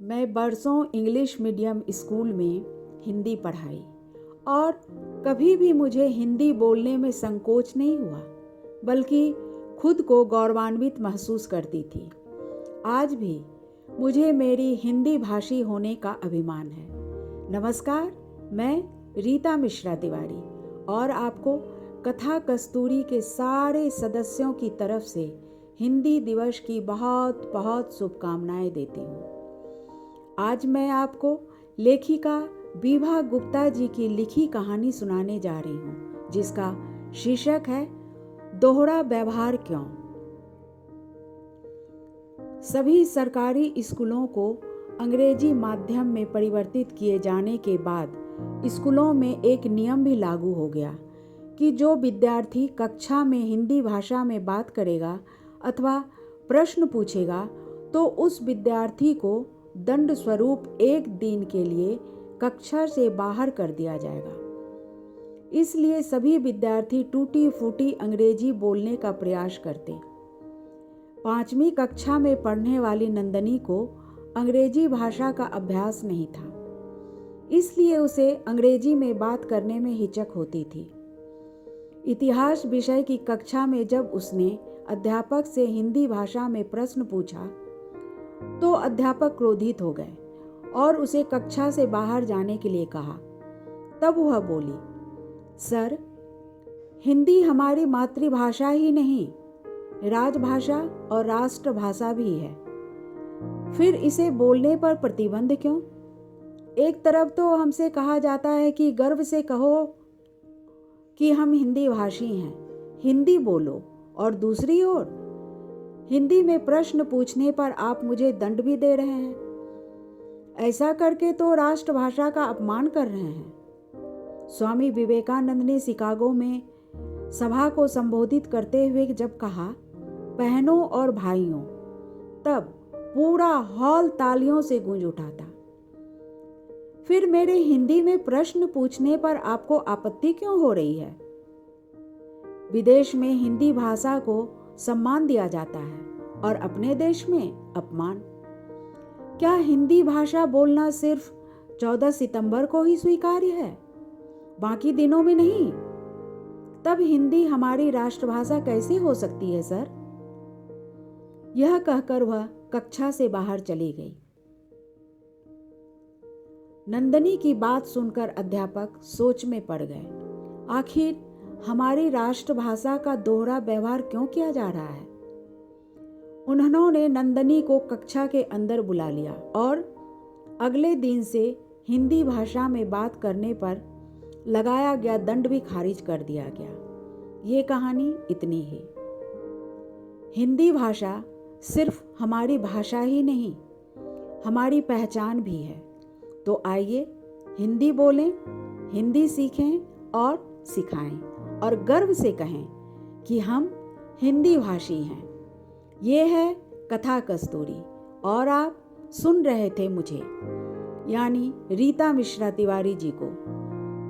मैं बरसों English medium school में हिंदी पढ़ाई और कभी भी मुझे हिंदी बोलने में संकोच नहीं हुआ, बल्कि खुद को गौरवान्वित महसूस करती थी। आज भी मुझे मेरी हिंदी भाषी होने का अभिमान है। नमस्कार, मैं रीता मिश्रा तिवारी और आपको कथा कस्तूरी के सारे सदस्यों की तरफ से हिंदी दिवस की बहुत बहुत शुभकामनाएं देती हूँ। आज मैं आपको लेखिका विभा गुप्ता जी की लिखी कहानी सुनाने जा रही हूँ, जिसका शीर्षक है दोहरा व्यवहार क्यों। सभी सरकारी स्कूलों को अंग्रेजी माध्यम में परिवर्तित किए जाने के बाद स्कूलों में एक नियम भी लागू हो गया कि जो विद्यार्थी कक्षा में हिंदी भाषा में बात करेगा अथवा प्रश्न पूछेगा तो उस विद्यार्थी को दंड स्वरूप एक दिन के लिए कक्षा से बाहर कर दिया जाएगा। इसलिए सभी विद्यार्थी टूटी फूटी अंग्रेजी बोलने का प्रयास करते। 5वीं कक्षा में पढ़ने वाली नंदनी को अंग्रेजी भाषा का अभ्यास नहीं था, इसलिए उसे अंग्रेजी में बात करने में हिचक होती थी। इतिहास विषय की कक्षा में जब उसने अध्यापक से हिंदी भाषा में प्रश्न पूछा तो अध्यापक क्रोधित हो गए और उसे कक्षा से बाहर जाने के लिए कहा। तब वह बोली, सर, हिंदी हमारी मातृभाषा ही नहीं, राजभाषा और राष्ट्रभाषा भी है। फिर इसे बोलने पर प्रतिबंध क्यों? एक तरफ तो हमसे कहा जाता है कि गर्व से कहो कि हम हिंदी भाषी हैं, हिंदी बोलो, और दूसरी ओर हिंदी में प्रश्न पूछने पर आप मुझे दंड भी दे रहे हैं। ऐसा करके तो राष्ट्रभाषा का अपमान कर रहे हैं। स्वामी विवेकानंद ने शिकागो में सभा को संबोधित करते हुए जब कहा, बहनों और भाइयों, तब पूरा हॉल तालियों से गूंज उठा था। फिर मेरे हिंदी में प्रश्न पूछने पर आपको आपत्ति क्यों हो रही है? विदेश में हिंदी भाषा को सम्मान दिया जाता है और अपने देश में अपमान। क्या हिंदी भाषा बोलना सिर्फ 14 सितंबर को ही स्वीकार्य है, बाकी दिनों में नहीं? तब हिंदी हमारी राष्ट्रभाषा कैसे हो सकती है सर? यह कहकर वह कक्षा से बाहर चली गई। नंदनी की बात सुनकर अध्यापक सोच में पड़ गए। आखिर हमारी राष्ट्रभाषा का दोहरा व्यवहार क्यों किया जा रहा है? उन्होंने नंदनी को कक्षा के अंदर बुला लिया और अगले दिन से हिंदी भाषा में बात करने पर लगाया गया दंड भी खारिज कर दिया गया। ये कहानी इतनी ही। हिंदी भाषा सिर्फ हमारी भाषा ही नहीं, हमारी पहचान भी है। तो आइए हिंदी बोलें, हिंदी सीखें और सिखाएं और गर्व से कहें कि हम हिंदी भाषी हैं। ये है कथा कस्तूरी और आप सुन रहे थे मुझे, यानी रीता मिश्रा तिवारी जी को।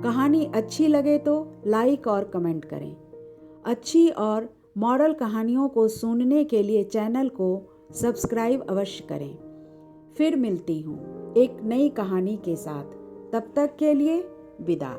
कहानी अच्छी लगे तो लाइक और कमेंट करें। अच्छी और मॉरल कहानियों को सुनने के लिए चैनल को सब्सक्राइब अवश्य करें। फिर मिलती हूँ एक नई कहानी के साथ। तब तक के लिए विदा।